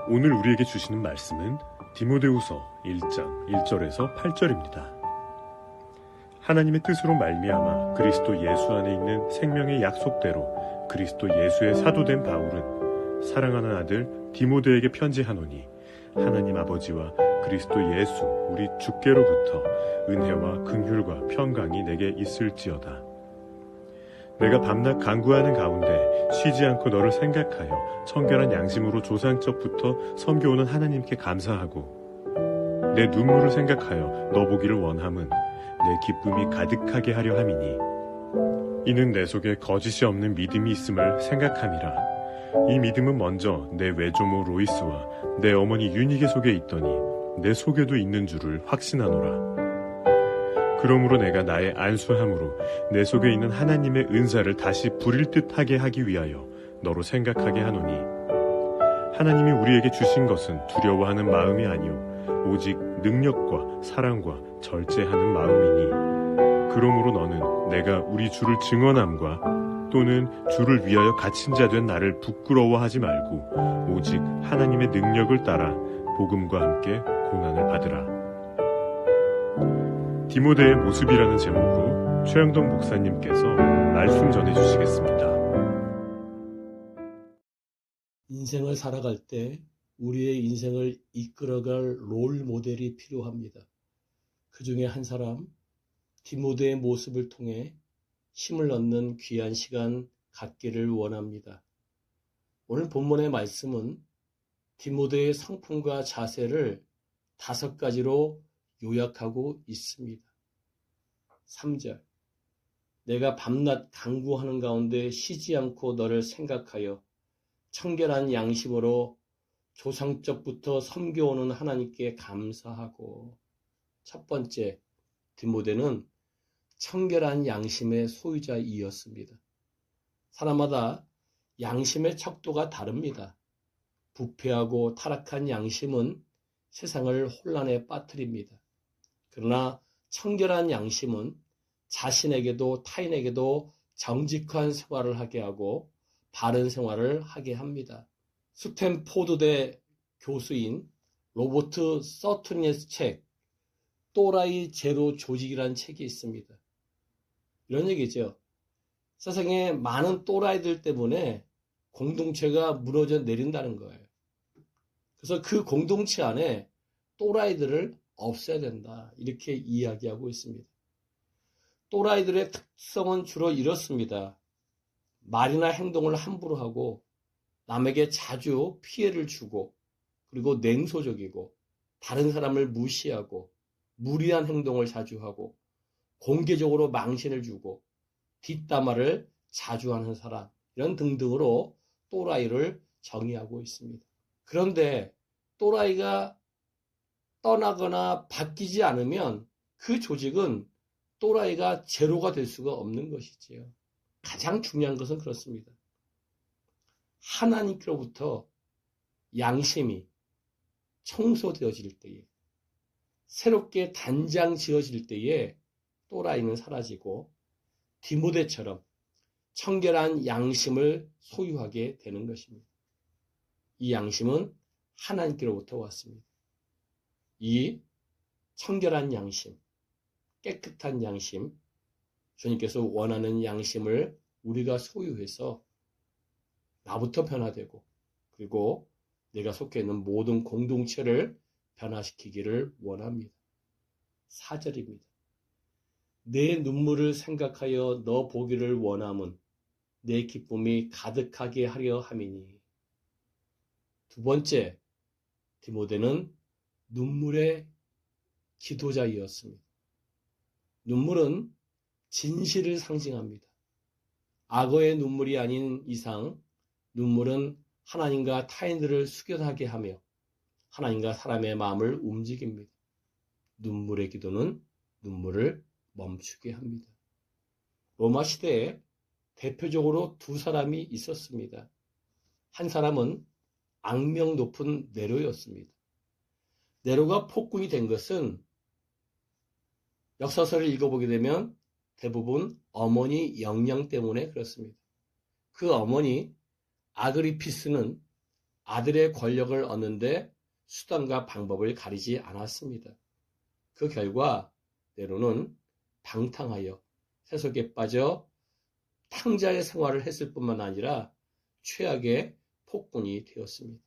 오늘 우리에게 주시는 말씀은 디모데후서 1장 1절에서 8절입니다. 하나님의 뜻으로 말미암아 그리스도 예수 안에 있는 생명의 약속대로 그리스도 예수의 사도된 바울은 사랑하는 아들 디모데에게 편지하노니 하나님 아버지와 그리스도 예수 우리 주께로부터 은혜와 긍휼과 평강이 내게 있을지어다. 내가 밤낮 간구하는 가운데 쉬지 않고 너를 생각하여 청결한 양심으로 조상적부터 섬겨오는 하나님께 감사하고 내 눈물을 생각하여 너 보기를 원함은 내 기쁨이 가득하게 하려 함이니 이는 내 속에 거짓이 없는 믿음이 있음을 생각함이라. 이 믿음은 먼저 내 외조모 로이스와 내 어머니 유니게 속에 있더니 내 속에도 있는 줄을 확신하노라. 그러므로 내가 나의 안수함으로 내 속에 있는 하나님의 은사를 다시 부릴 듯하게 하기 위하여 너로 생각하게 하노니 하나님이 우리에게 주신 것은 두려워하는 마음이 아니요 오직 능력과 사랑과 절제하는 마음이니 그러므로 너는 내가 우리 주를 증언함과 또는 주를 위하여 갇힌 자 된 나를 부끄러워하지 말고 오직 하나님의 능력을 따라 복음과 함께 고난을 받으라. 디모데의 모습이라는 제목으로 최영동 목사님께서 말씀 전해주시겠습니다. 인생을 살아갈 때 우리의 인생을 이끌어갈 롤 모델이 필요합니다. 그 중에 한 사람, 디모데의 모습을 통해 힘을 얻는 귀한 시간 갖기를 원합니다. 오늘 본문의 말씀은 디모데의 성품과 자세를 5가지로 요약하고 있습니다. 3절, 내가 밤낮 간구하는 가운데 쉬지 않고 너를 생각하여 청결한 양심으로 조상적부터 섬겨오는 하나님께 감사하고. 첫 번째, 디모데는 청결한 양심의 소유자이었습니다. 사람마다 양심의 척도가 다릅니다. 부패하고 타락한 양심은 세상을 혼란에 빠뜨립니다. 그러나 청결한 양심은 자신에게도 타인에게도 정직한 생활을 하게 하고 바른 생활을 하게 합니다. 스탠포드대 교수인 로버트 서툰의 책 또라이 제로 조직이라는 책이 있습니다. 이런 얘기죠. 세상에 많은 또라이들 때문에 공동체가 무너져 내린다는 거예요. 그래서 그 공동체 안에 또라이들을 없애야 된다. 이렇게 이야기하고 있습니다. 또라이들의 특성은 주로 이렇습니다. 말이나 행동을 함부로 하고 남에게 자주 피해를 주고 그리고 냉소적이고 다른 사람을 무시하고 무리한 행동을 자주 하고 공개적으로 망신을 주고 뒷담화를 자주 하는 사람 이런 등등으로 또라이를 정의하고 있습니다. 그런데 또라이가 떠나거나 바뀌지 않으면 그 조직은 또라이가 제로가 될 수가 없는 것이지요. 가장 중요한 것은 그렇습니다. 하나님께로부터 양심이 청소되어질 때에 새롭게 단장 지어질 때에 또라이는 사라지고 디모데처럼 청결한 양심을 소유하게 되는 것입니다. 이 양심은 하나님께로부터 왔습니다. 이 청결한 양심, 깨끗한 양심, 주님께서 원하는 양심을 우리가 소유해서 나부터 변화되고 그리고 내가 속해 있는 모든 공동체를 변화시키기를 원합니다. 4절입니다. 내 눈물을 생각하여 너 보기를 원함은 내 기쁨이 가득하게 하려 함이니. 두 번째, 디모데는 눈물의 기도자이었습니다. 눈물은 진실을 상징합니다. 악어의 눈물이 아닌 이상 눈물은 하나님과 타인들을 숙연하게 하며 하나님과 사람의 마음을 움직입니다. 눈물의 기도는 눈물을 멈추게 합니다. 로마 시대에 대표적으로 2사람이 있었습니다. 한 사람은 악명 높은 네로였습니다. 네로가 폭군이 된 것은 역사서를 읽어보게 되면 대부분 어머니 영향 때문에 그렇습니다. 그 어머니 아그리피스는 아들의 권력을 얻는데 수단과 방법을 가리지 않았습니다. 그 결과 때로는 방탕하여 세속에 빠져 탕자의 생활을 했을 뿐만 아니라 최악의 폭군이 되었습니다.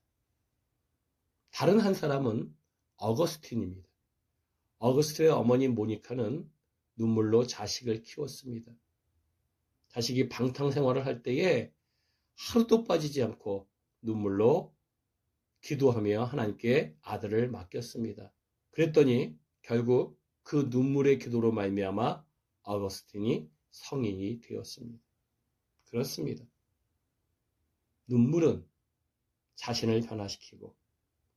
다른 한 사람은 어거스틴입니다. 어거스틴의 어머니 모니카는 눈물로 자식을 키웠습니다. 자식이 방탕 생활을 할 때에 하루도 빠지지 않고 눈물로 기도하며 하나님께 아들을 맡겼습니다. 그랬더니 결국 그 눈물의 기도로 말미암아 어거스틴이 성인이 되었습니다. 그렇습니다. 눈물은 자신을 변화시키고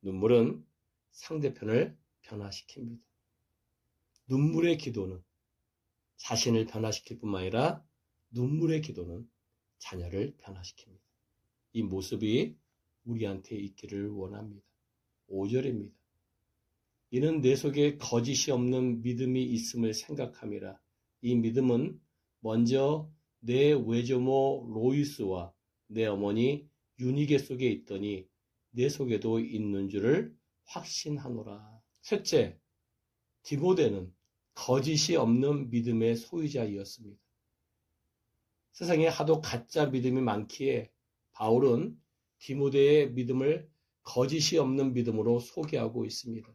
눈물은 상대편을 변화시킵니다. 눈물의 기도는 자신을 변화시킬 뿐만 아니라 눈물의 기도는 자녀를 변화시킵니다. 이 모습이 우리한테 있기를 원합니다. 5절입니다. 이는 내 속에 거짓이 없는 믿음이 있음을 생각함이라. 이 믿음은 먼저 내 외조모 로이스와 내 어머니 유니게 속에 있더니 내 속에도 있는 줄을 확신하노라. 셋째, 디모데는 거짓이 없는 믿음의 소유자이었습니다. 세상에 하도 가짜 믿음이 많기에 바울은 디모데의 믿음을 거짓이 없는 믿음으로 소개하고 있습니다.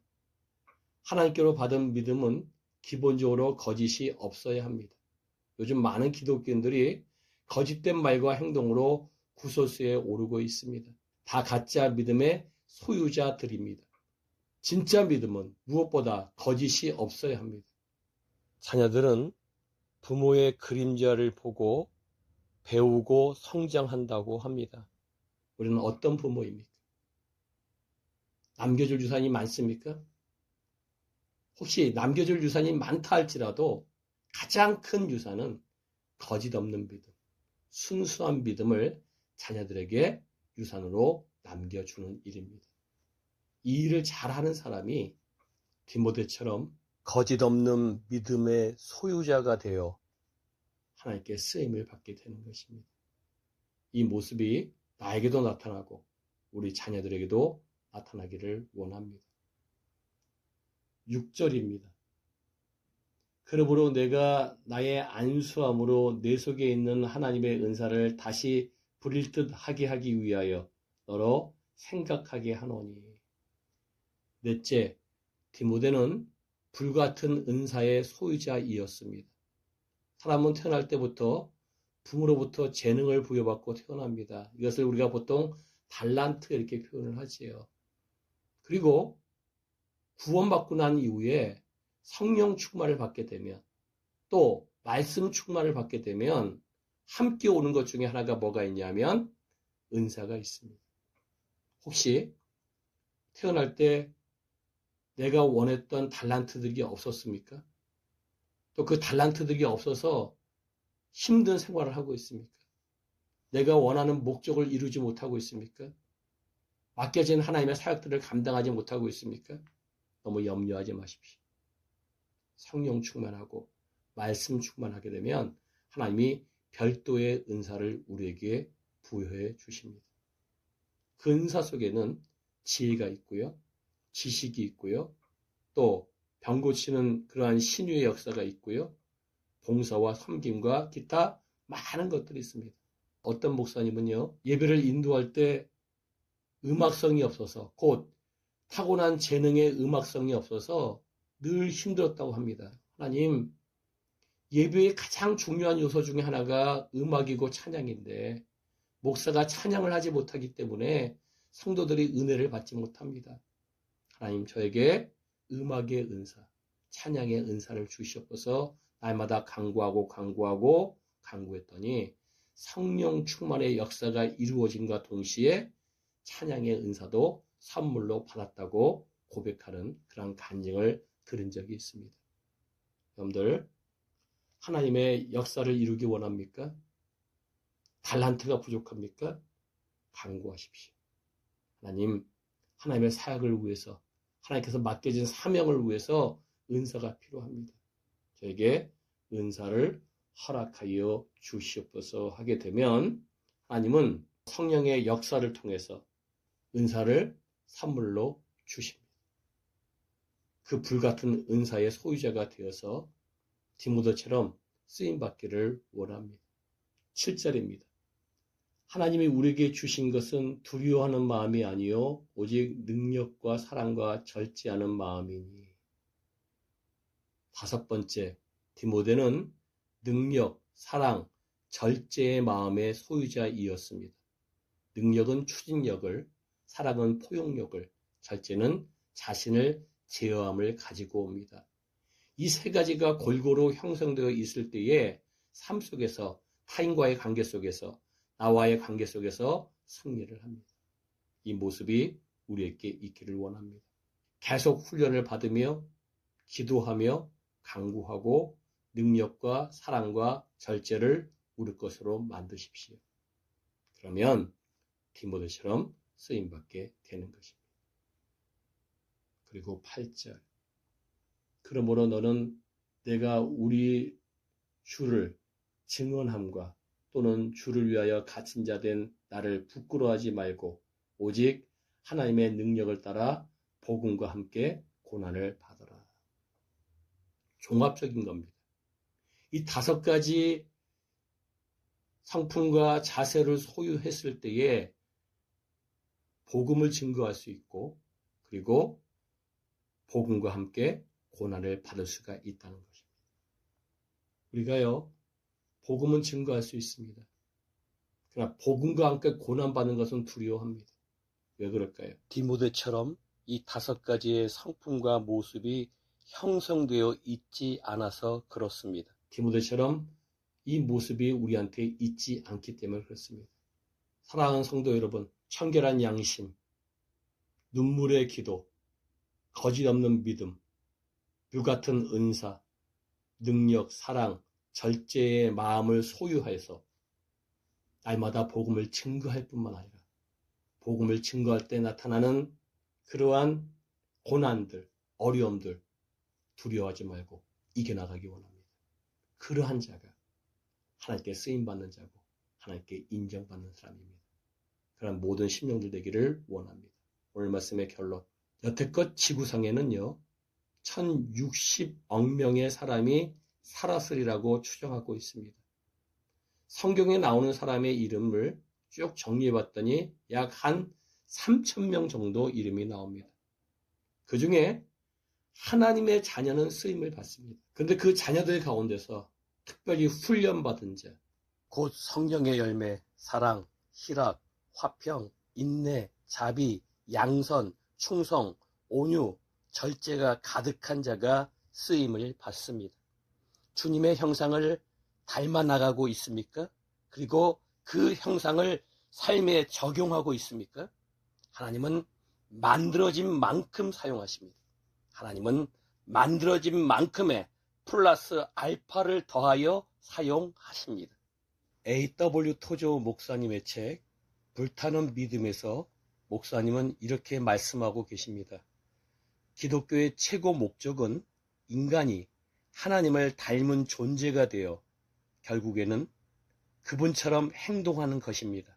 하나님께로 받은 믿음은 기본적으로 거짓이 없어야 합니다. 요즘 많은 기독교인들이 거짓된 말과 행동으로 구설수에 오르고 있습니다. 다 가짜 믿음의 소유자들입니다. 진짜 믿음은 무엇보다 거짓이 없어야 합니다. 자녀들은 부모의 그림자를 보고 배우고 성장한다고 합니다. 우리는 어떤 부모입니까? 남겨줄 유산이 많습니까? 혹시 남겨줄 유산이 많다 할지라도 가장 큰 유산은 거짓 없는 믿음, 순수한 믿음을 자녀들에게 유산으로 남겨주는 일입니다. 이 일을 잘하는 사람이 디모데처럼 거짓 없는 믿음의 소유자가 되어 하나님께 쓰임을 받게 되는 것입니다. 이 모습이 나에게도 나타나고 우리 자녀들에게도 나타나기를 원합니다. 6절입니다. 그러므로 내가 나의 안수함으로 내 속에 있는 하나님의 은사를 다시 부릴 듯 하게 하기 위하여 너로 생각하게 하노니. 넷째, 디모데는 불같은 은사의 소유자이었습니다. 사람은 태어날 때부터 부모로부터 재능을 부여받고 태어납니다. 이것을 우리가 보통 달란트 이렇게 표현을 하지요. 그리고 구원받고 난 이후에 성령 충만을 받게 되면 또 말씀 충만을 받게 되면 함께 오는 것 중에 하나가 뭐가 있냐면 은사가 있습니다. 혹시 태어날 때 내가 원했던 달란트들이 없었습니까? 또 그 달란트들이 없어서 힘든 생활을 하고 있습니까? 내가 원하는 목적을 이루지 못하고 있습니까? 맡겨진 하나님의 사역들을 감당하지 못하고 있습니까? 너무 염려하지 마십시오. 성령 충만하고 말씀 충만하게 되면 하나님이 별도의 은사를 우리에게 부여해 주십니다. 그 은사 속에는 지혜가 있고요. 지식이 있고요. 또 병 고치는 그러한 신유의 역사가 있고요. 봉사와 섬김과 기타 많은 것들이 있습니다. 어떤 목사님은요. 예배를 인도할 때 음악성이 없어서 곧 타고난 재능의 음악성이 없어서 늘 힘들었다고 합니다. 하나님, 예배의 가장 중요한 요소 중에 하나가 음악이고 찬양인데 목사가 찬양을 하지 못하기 때문에 성도들이 은혜를 받지 못합니다. 하나님, 저에게 음악의 은사, 찬양의 은사를 주시옵소서. 날마다 간구하고 간구했더니 성령 충만의 역사가 이루어진과 동시에 찬양의 은사도 선물로 받았다고 고백하는 그런 간증을 들은 적이 있습니다. 여러분들, 하나님의 역사를 이루기 원합니까? 달란트가 부족합니까? 간구하십시오. 하나님, 하나님의 사역을 위해서, 하나님께서 맡겨진 사명을 위해서 은사가 필요합니다. 저에게 은사를 허락하여 주시옵소서 하게 되면 하나님은 성령의 역사를 통해서 은사를 선물로 주십니다. 그 불같은 은사의 소유자가 되어서 디모데처럼 쓰임받기를 원합니다. 7절입니다. 하나님이 우리에게 주신 것은 두려워하는 마음이 아니요 오직 능력과 사랑과 절제하는 마음이니. 5번째, 디모데는 능력, 사랑, 절제의 마음의 소유자이었습니다. 능력은 추진력을, 사랑은 포용력을, 절제는 자신을 제어함을 가지고 옵니다. 이 세 가지가 골고루 형성되어 있을 때에 삶 속에서, 타인과의 관계 속에서, 나와의 관계 속에서 승리를 합니다. 이 모습이 우리에게 있기를 원합니다. 계속 훈련을 받으며 기도하며 강구하고 능력과 사랑과 절제를 우리 것으로 만드십시오. 그러면 디모데처럼 쓰임받게 되는 것입니다. 그리고 8절. 그러므로 너는 내가 우리 주를 증언함과 또는 주를 위하여 갇힌 자 된 나를 부끄러워하지 말고 오직 하나님의 능력을 따라 복음과 함께 고난을 받아라. 종합적인 겁니다. 이 5가지 성품과 자세를 소유했을 때에 복음을 증거할 수 있고 그리고 복음과 함께 고난을 받을 수가 있다는 것입니다. 우리가요, 복음은 증거할 수 있습니다. 그러나 복음과 함께 고난받는 것은 두려워합니다. 왜 그럴까요? 디모데처럼 이 5가지의 성품과 모습이 형성되어 있지 않아서 그렇습니다. 디모데처럼 이 모습이 우리한테 있지 않기 때문에 그렇습니다. 사랑하는 성도 여러분, 청결한 양심, 눈물의 기도, 거짓 없는 믿음, 불같은 은사, 능력, 사랑, 절제의 마음을 소유해서 날마다 복음을 증거할 뿐만 아니라 복음을 증거할 때 나타나는 그러한 고난들, 어려움들 두려워하지 말고 이겨나가기 원합니다. 그러한 자가 하나님께 쓰임받는 자고 하나님께 인정받는 사람입니다. 그런 모든 심령들 되기를 원합니다. 오늘 말씀의 결론. 여태껏 지구상에는요, 1060억 명의 사람이 살았으리라고 추정하고 있습니다. 성경에 나오는 사람의 이름을 쭉 정리해봤더니 약 한 3,000명 정도 이름이 나옵니다. 그 중에 하나님의 자녀는 쓰임을 받습니다. 그런데 그 자녀들 가운데서 특별히 훈련받은 자, 곧 성령의 열매, 사랑, 희락, 화평, 인내, 자비, 양선, 충성, 온유, 절제가 가득한 자가 쓰임을 받습니다. 주님의 형상을 닮아 나가고 있습니까? 그리고 그 형상을 삶에 적용하고 있습니까? 하나님은 만들어진 만큼 사용하십니다. 하나님은 만들어진 만큼의 플러스 알파를 더하여 사용하십니다. A.W. 토조 목사님의 책 불타는 믿음에서 목사님은 이렇게 말씀하고 계십니다. 기독교의 최고 목적은 인간이 하나님을 닮은 존재가 되어 결국에는 그분처럼 행동하는 것입니다.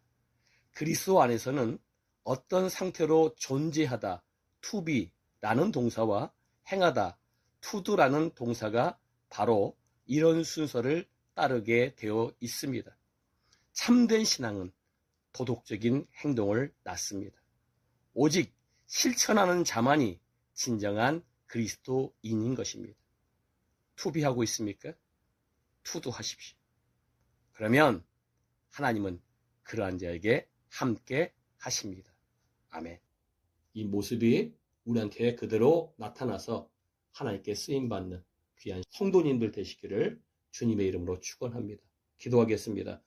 그리스도 안에서는 어떤 상태로 존재하다, to be라는 동사와 행하다, to do라는 동사가 바로 이런 순서를 따르게 되어 있습니다. 참된 신앙은 도덕적인 행동을 낳습니다. 오직 실천하는 자만이 진정한 그리스도인인 것입니다. 투비하고 있습니까? 투도하십시오. 그러면 하나님은 그러한 자에게 함께 하십니다. 아멘. 이 모습이 우리한테 그대로 나타나서 하나님께 쓰임받는 귀한 성도님들 되시기를 주님의 이름으로 축원합니다. 기도하겠습니다.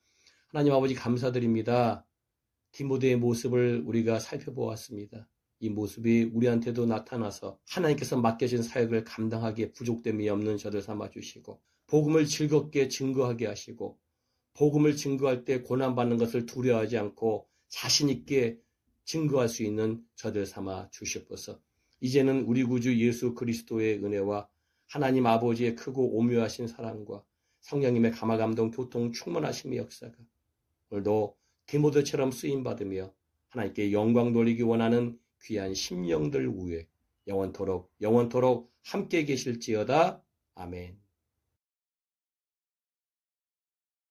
하나님 아버지 감사드립니다. 디모데의 모습을 우리가 살펴보았습니다. 이 모습이 우리한테도 나타나서 하나님께서 맡겨진 사역을 감당하기에 부족됨이 없는 저들 삼아주시고 복음을 즐겁게 증거하게 하시고 복음을 증거할 때 고난받는 것을 두려워하지 않고 자신 있게 증거할 수 있는 저들 삼아 주시옵소서. 이제는 우리 구주 예수 그리스도의 은혜와 하나님 아버지의 크고 오묘하신 사랑과 성령님의 감화감동 교통 충만하심의 역사가 오늘도 디모데처럼 쓰임받으며 하나님께 영광 돌리기 원하는 귀한 심령들 위에 영원토록 함께 계실지어다. 아멘.